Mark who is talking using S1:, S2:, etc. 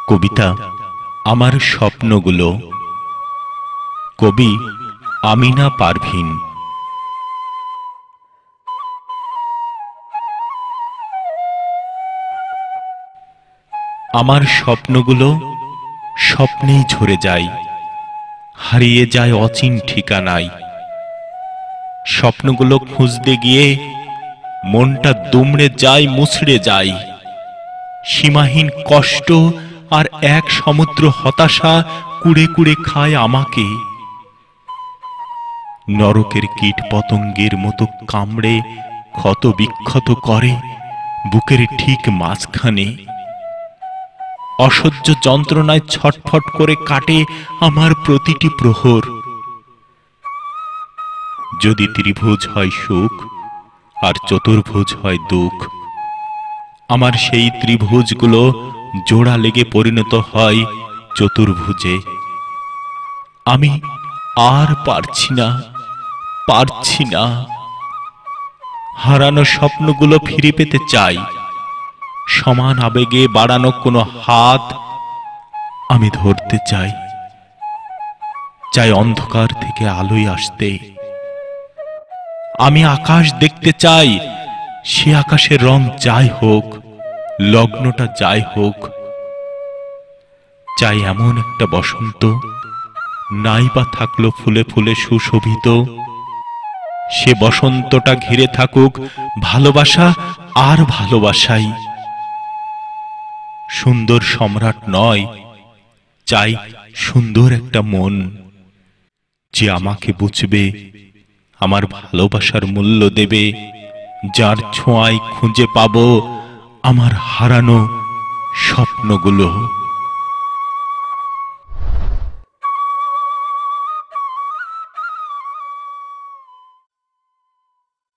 S1: কবিতা আমার স্বপ্নগুলো। কবি আমিনা পারভীন। আমার স্বপ্নগুলো স্বপ্নেই ঝরে যায়, হারিয়ে যায় অচিন ঠিকানায়। স্বপ্নগুলো খুঁজতে গিয়ে মনটা দুমড়ে যায়, মুছড়ে যায়। সীমাহীন কষ্ট আর এক সমুদ্র হতাশা কুড়ে কুড়ে খায় আমাকে। নরকের কীট পতঙ্গের মতো কামড়ে ক্ষত বিক্ষত করে বুকের ঠিক মাঝখানে। অসহ্য যন্ত্রণায় ছটফট করে কাটে আমার প্রতিটি প্রহর। যদি ত্রিভুজ হয় সুখ আর চতুর্ভুজ হয় দুঃখ, আমার সেই ত্রিভুজগুলো জোড়া লেগে পরিণত হয় চতুর্ভুজে। আমি আর পারছি না, পারছি না। হারানো স্বপ্নগুলো ফিরে পেতে চাই। সমান আবেগে বাড়ানো কোনো হাত আমি ধরতে চাই। চাই অন্ধকার থেকে আলোয় আসতে। আমি আকাশ দেখতে চাই, সে আকাশের রং যাই হোক, লগ্নটা যাই হোক। চাই এমন একটা বসন্ত, নাই বা থাকলো ফুলে ফুলে সুশোভিত। সে বসন্তটা ঘিরে থাকুক ভালোবাসা আর ভালোবাসাই। সুন্দর সম্রাট নয়, চাই সুন্দর একটা মন, যে আমাকে বুঝবে, আমার ভালোবাসার মূল্য দেবে, যার ছোঁয়ায় খুঁজে পাবো আমার হারানো স্বপ্নগুলো।